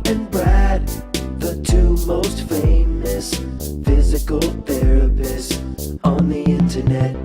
and Brad, the two most famous physical therapists on the internet.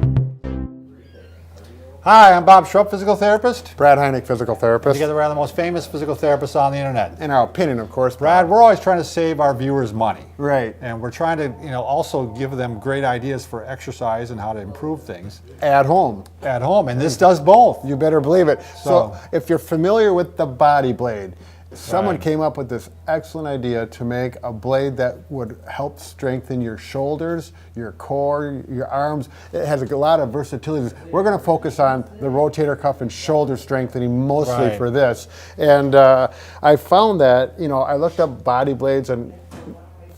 Hi, I'm Bob Schrupp, physical therapist. Brad Heineck, physical therapist. Together we're the most famous physical therapists on the internet. In our opinion, of course. Brad, we're always trying to save our viewers money. Right. And we're trying to, also give them great ideas for exercise and how to improve things. At home. At home, and this does both. You better believe it. So if you're familiar with the body blade, someone came up with this excellent idea to make a blade that would help strengthen your shoulders, your core, your arms. It has a lot of versatility. We're going to focus on the rotator cuff and shoulder strengthening mostly for this. And I found that, I looked up body blades, and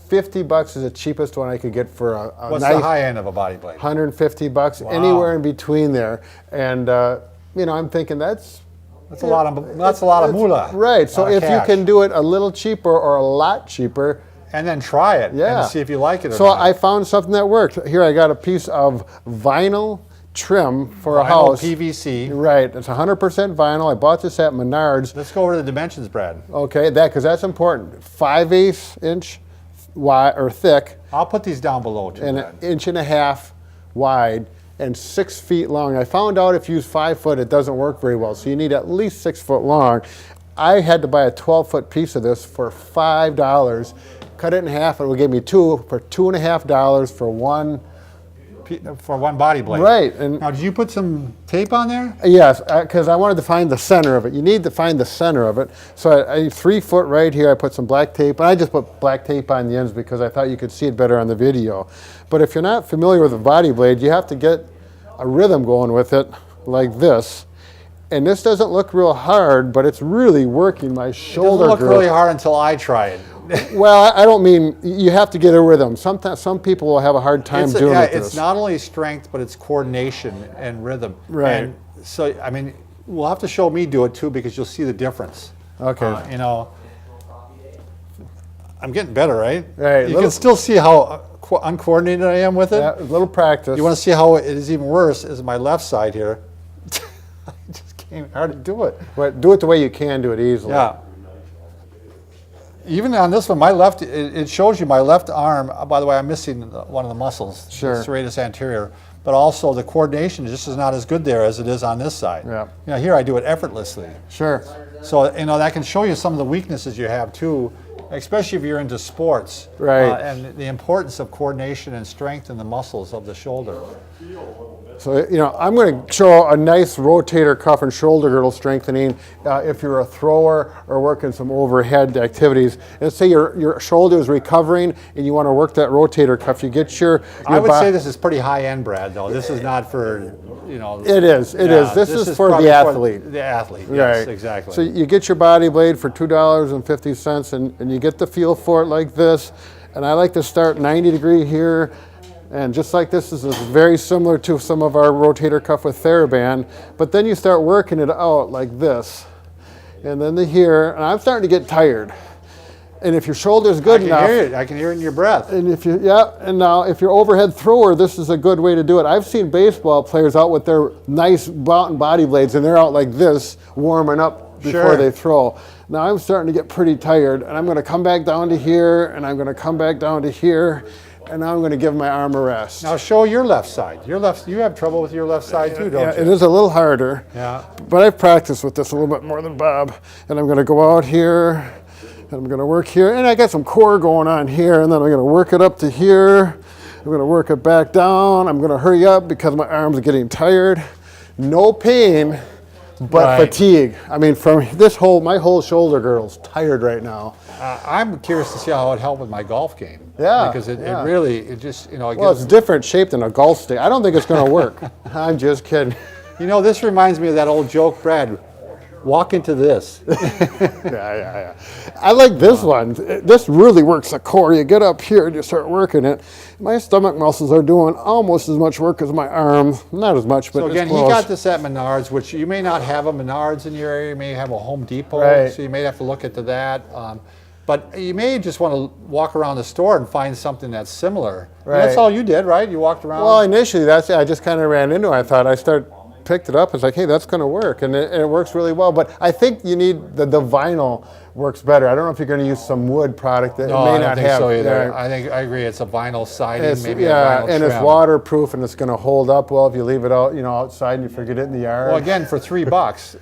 $50 is the cheapest one I could get for a What's nice the high end of a body blade? $150, anywhere in between there. And, I'm thinking that's a lot of moolah. Right. So if you can do it a little cheaper or a lot cheaper, and then try it and see if you like it or not. So I found something that worked. Here I got a piece of vinyl trim for a house. PVC. Right. It's 100% vinyl. I bought this at Menards. Let's go over the dimensions, Brad. Okay, because that's important. 5/8 inch wide or thick. I'll put these down below too. And an inch and a half wide. And 6 feet long. I found out if you use 5 foot, it doesn't work very well. So you need at least 6 foot long. I had to buy a 12-foot piece of this for $5. Cut it in half, and it would give me two for $2.50 for one body blade. Right. And now, did you put some tape on there? Yes, because I wanted to find the center of it. You need to find the center of it. So I 3 foot right here. I put some black tape, and I just put black tape on the ends because I thought you could see it better on the video. But if you're not familiar with a body blade, you have to get a rhythm going with it like this. And this doesn't look real hard, but it's really working my shoulder. It doesn't look really hard until I try it. Well, I don't mean you have to get a rhythm. Sometimes some people will have a hard time doing it. It's not only strength, but it's coordination and rhythm. Right. And so, we'll have to show me do it too, because you'll see the difference. Okay. I'm getting better, right? Right. You can still see how uncoordinated I am with it. Yeah, a little practice. You want to see how it is even worse is my left side here. I just can't hardly do it. But do it the way you can do it easily. Yeah. Even on this one, my left, it shows you my left arm. By the way, I'm missing one of the muscles, the serratus anterior. But also the coordination just is not as good there as it is on this side. Yeah. Here I do it effortlessly. Sure. So, that can show you some of the weaknesses you have too, especially if you're into sports. Right. And the importance of coordination and strength in the muscles of the shoulder. So, I'm going to show a nice rotator cuff and shoulder girdle strengthening if you're a thrower or working some overhead activities. And say your shoulder is recovering and you want to work that rotator cuff. You get your I would say this is pretty high end, Brad, though. This is not for, It is. It is. This is for the athlete. The athlete, yes, right. Exactly. So you get your body blade for $2.50 and you get the feel for it like this. And I like to start 90 degree here. And just like this is very similar to some of our rotator cuff with TheraBand, but then you start working it out like this. And then here, and I'm starting to get tired. And if your shoulder's good enough. I can hear it in your breath. And and now if you're overhead thrower, this is a good way to do it. I've seen baseball players out with their nice mountain body blades, and they're out like this, warming up before they throw. Now I'm starting to get pretty tired, and I'm gonna come back down to here, and I'm gonna come back down to here. And now I'm going to give my arm a rest. Now show your left side. You have trouble with your left side too, don't you? It is a little harder. Yeah. But I've practiced with this a little bit more than Bob. And I'm going to go out here, and I'm going to work here. And I got some core going on here, and then I'm going to work it up to here. I'm going to work it back down. I'm going to hurry up because my arms are getting tired. No pain, but fatigue. From my whole shoulder girdle's tired right now. I'm curious to see how it helped with my golf game. Yeah. Because it really, it's different shape than a golf stick. I don't think it's going to work. I'm just kidding. This reminds me of that old joke, Brad. Walk into this. Yeah. I like this one. This really works the core. You get up here and you start working it. My stomach muscles are doing almost as much work as my arm. Not as much, but so again, it's close. He got this at Menards, which you may not have a Menards in your area. You may have a Home Depot, so you may have to look into that. But you may just want to walk around the store and find something that's similar. Right. That's all you did, right? You walked around? Well, initially, I just kind of ran into it. I thought picked it up. It's like, hey, that's going to work. And it works really well. But I think you need the vinyl works better. I don't know if you're going to use some wood product that No, it may I don't not think have. so either. Yeah. I agree. It's a vinyl siding, It's, maybe yeah, a vinyl and trim. it's waterproof, and it's going to hold up well if you leave it out, outside and you forget it in the yard. Well, again, for $3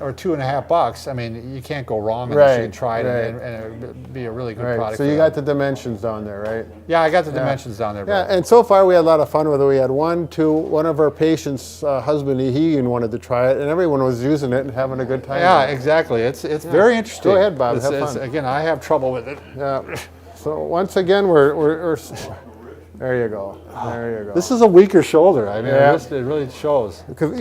or $2.50, I mean, you can't go wrong unless you can try it and it'd be a really good product. So you got the dimensions down there, right? Yeah, I got the dimensions down there. Yeah, and so far we had a lot of fun with it. We had one of our patients' husband, he even wanted to try it, and everyone was using it and having a good time. Yeah, exactly. It's very interesting. Go ahead, Bob. Have fun. Again, I have trouble with it. Yeah. So once again, we're there you go. There you go. This is a weaker shoulder. I mean, Yeah. it really shows. Because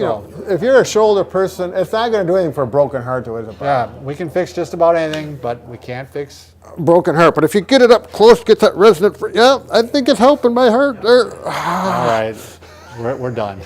if you're a shoulder person, it's not going to do anything for a broken heart, though, is it, Bob? Yeah, we can fix just about anything, but we can't fix. Broken heart. But if you get it up close, get that resonant. I think it's helping my heart there. All right, we're done.